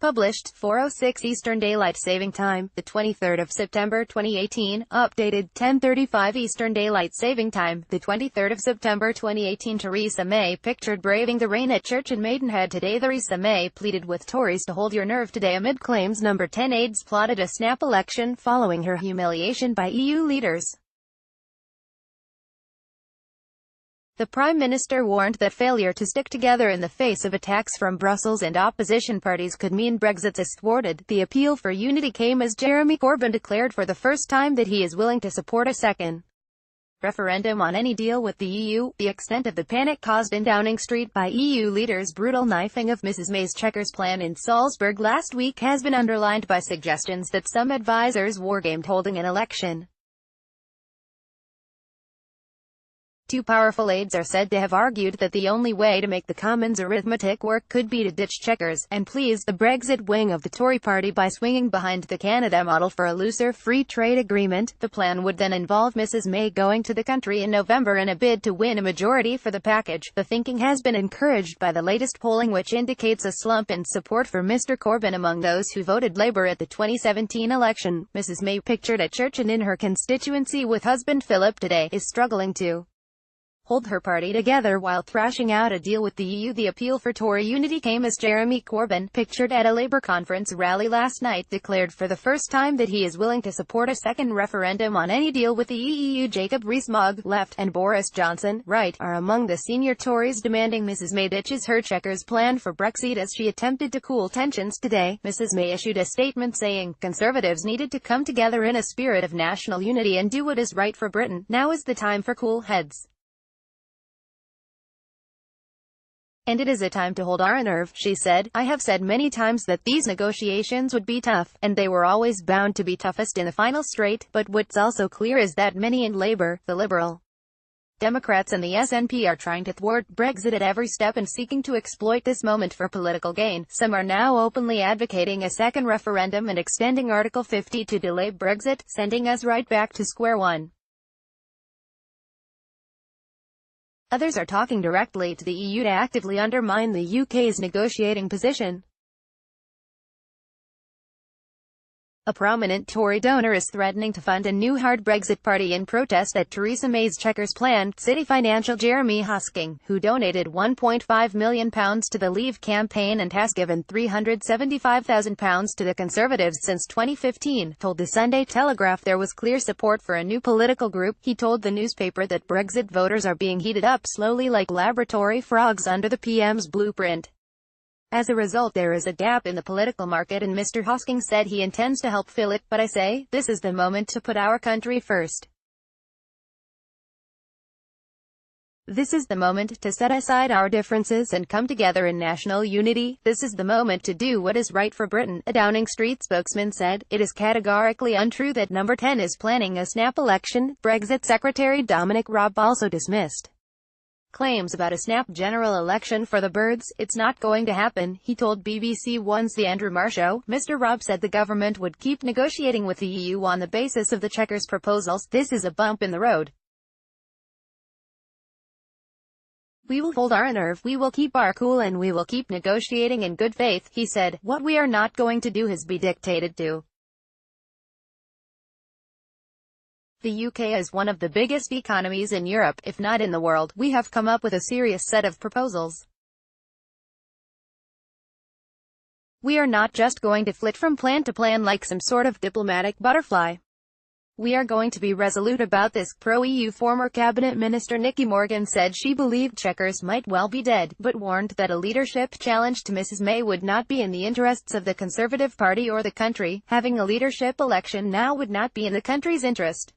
Published 4:06 Eastern Daylight Saving Time, the 23rd of September 2018, updated 10:35 Eastern Daylight Saving Time, the 23rd of September 2018. Theresa May pictured braving the rain at church in Maidenhead today. Theresa May pleaded with Tories to hold your nerve today amid claims number 10 aides plotted a snap election following her humiliation by EU leaders. The Prime Minister warned that failure to stick together in the face of attacks from Brussels and opposition parties could mean Brexit is thwarted. The appeal for unity came as Jeremy Corbyn declared for the first time that he is willing to support a second referendum on any deal with the EU. The extent of the panic caused in Downing Street by EU leaders' brutal knifing of Mrs May's Chequers plan in Salzburg last week has been underlined by suggestions that some advisers wargamed holding an election. Two powerful aides are said to have argued that the only way to make the Commons' arithmetic work could be to ditch Chequers, and please the Brexit wing of the Tory party by swinging behind the Canada model for a looser free trade agreement. The plan would then involve Mrs May going to the country in November in a bid to win a majority for the package. The thinking has been encouraged by the latest polling, which indicates a slump in support for Mr Corbyn among those who voted Labour at the 2017 election. Mrs May, pictured at church and in her constituency with husband Philip today, is struggling to hold her party together while thrashing out a deal with the EU. The appeal for Tory unity came as Jeremy Corbyn, pictured at a Labour conference rally last night, declared for the first time that he is willing to support a second referendum on any deal with the EU. Jacob Rees-Mogg, left, and Boris Johnson, right, are among the senior Tories demanding Mrs May ditches her Chequers plan for Brexit as she attempted to cool tensions today. Mrs May issued a statement saying, Conservatives needed to come together in a spirit of national unity and do what is right for Britain. Now is the time for cool heads. And it is a time to hold our nerve, she said. I have said many times that these negotiations would be tough, and they were always bound to be toughest in the final straight, but what's also clear is that many in Labour, the Liberal Democrats and the SNP are trying to thwart Brexit at every step and seeking to exploit this moment for political gain. Some are now openly advocating a second referendum and extending Article 50 to delay Brexit, sending us right back to square one. Others are talking directly to the EU to actively undermine the UK's negotiating position. A prominent Tory donor is threatening to fund a new hard Brexit party in protest at Theresa May's Chequers plan. City financial Jeremy Hosking, who donated £1.5 million to the Leave campaign and has given £375,000 to the Conservatives since 2015, told the Sunday Telegraph there was clear support for a new political group. He told the newspaper that Brexit voters are being heated up slowly like laboratory frogs under the PM's blueprint. As a result, there is a gap in the political market, and Mr. Hosking said he intends to help fill it. But I say, this is the moment to put our country first. This is the moment to set aside our differences and come together in national unity. This is the moment to do what is right for Britain, a Downing Street spokesman said. It is categorically untrue that number 10 is planning a snap election. Brexit Secretary Dominic Raab also dismissed claims about a snap general election for the birds. It's not going to happen, he told BBC One's The Andrew Marr Show. Mr. Raab said the government would keep negotiating with the EU on the basis of the Chequers proposals. This is a bump in the road. We will hold our nerve, we will keep our cool, and we will keep negotiating in good faith, he said. What we are not going to do is be dictated to. The UK is one of the biggest economies in Europe, if not in the world. We have come up with a serious set of proposals. We are not just going to flit from plan to plan like some sort of diplomatic butterfly. We are going to be resolute about this. Pro-EU former Cabinet Minister Nicky Morgan said she believed Chequers might well be dead, but warned that a leadership challenge to Mrs May would not be in the interests of the Conservative Party or the country. Having a leadership election now would not be in the country's interest.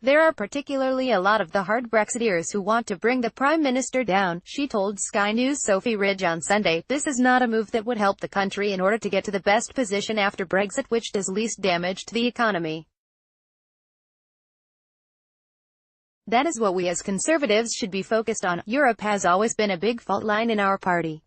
There are particularly a lot of the hard Brexiteers who want to bring the Prime Minister down, she told Sky News' Sophie Ridge on Sunday. This is not a move that would help the country in order to get to the best position after Brexit, which does least damage to the economy. That is what we as Conservatives should be focused on. Europe has always been a big fault line in our party.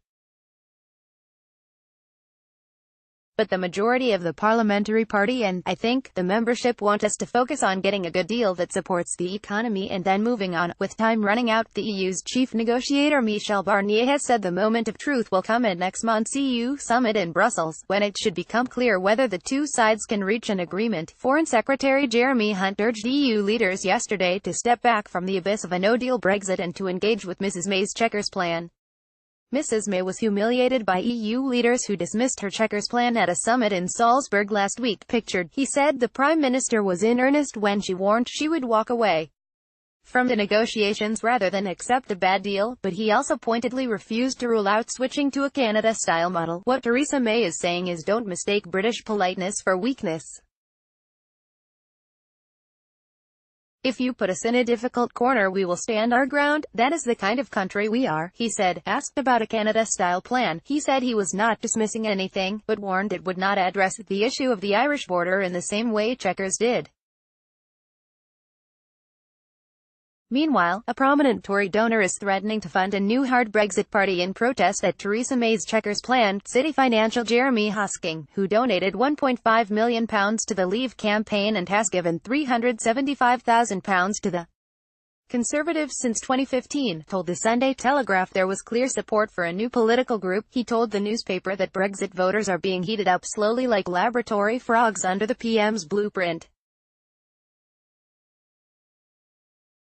But the majority of the parliamentary party and, I think, the membership want us to focus on getting a good deal that supports the economy and then moving on, with time running out. The EU's chief negotiator Michel Barnier has said the moment of truth will come at next month's EU summit in Brussels, when it should become clear whether the two sides can reach an agreement. Foreign Secretary Jeremy Hunt urged EU leaders yesterday to step back from the abyss of a no-deal Brexit and to engage with Mrs May's Chequers plan. Mrs May was humiliated by EU leaders who dismissed her Chequers plan at a summit in Salzburg last week. Pictured, he said the Prime Minister was in earnest when she warned she would walk away from the negotiations rather than accept a bad deal, but he also pointedly refused to rule out switching to a Canada-style model. What Theresa May is saying is, don't mistake British politeness for weakness. If you put us in a difficult corner, we will stand our ground. That is the kind of country we are, he said. Asked about a Canada-style plan, he said he was not dismissing anything, but warned it would not address the issue of the Irish border in the same way Chequers did. Meanwhile, a prominent Tory donor is threatening to fund a new hard Brexit party in protest at Theresa May's Chequers plan. City financial Jeremy Corbyn, who donated £1.5 million to the Leave campaign and has given £375,000 to the Conservatives since 2015, told the Sunday Telegraph there was clear support for a new political group. He told the newspaper that Brexit voters are being heated up slowly like laboratory frogs under the PM's blueprint.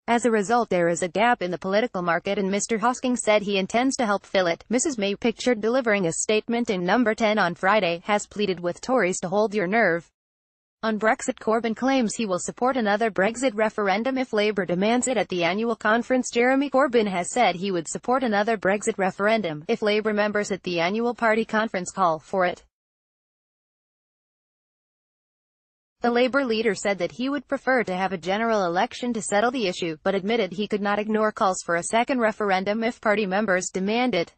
As a result, there is a gap in the political market, and Mr. Hosking said he intends to help fill it. Mrs May, pictured delivering a statement in Number 10 on Friday, has pleaded with Tories to hold your nerve. On Brexit, Corbyn claims he will support another Brexit referendum if Labour demands it at the annual conference. Jeremy Corbyn has said he would support another Brexit referendum if Labour members at the annual party conference call for it. The Labour leader said that he would prefer to have a general election to settle the issue, but admitted he could not ignore calls for a second referendum if party members demand it.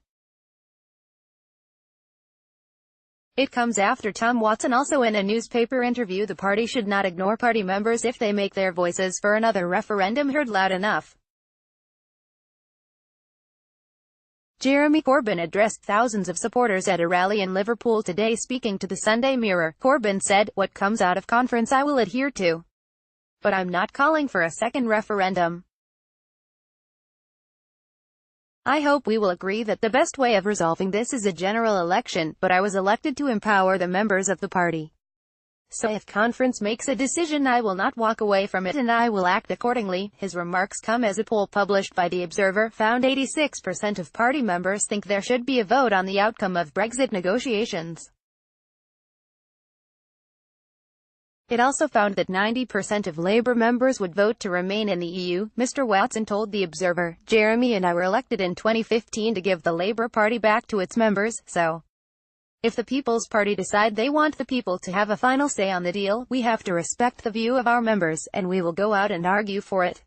It comes after Tom Watson also in a newspaper interview the party should not ignore party members if they make their voices for another referendum heard loud enough. Jeremy Corbyn addressed thousands of supporters at a rally in Liverpool today. Speaking to the Sunday Mirror, Corbyn said, "What comes out of conference I will adhere to. But I'm not calling for a second referendum. I hope we will agree that the best way of resolving this is a general election, but I was elected to empower the members of the party. So if conference makes a decision, I will not walk away from it and I will act accordingly." His remarks come as a poll published by The Observer found 86% of party members think there should be a vote on the outcome of Brexit negotiations. It also found that 90% of Labour members would vote to remain in the EU. Mr. Watson told The Observer, "Jeremy and I were elected in 2015 to give the Labour Party back to its members, so if the People's Party decide they want the people to have a final say on the deal, we have to respect the view of our members, and we will go out and argue for it."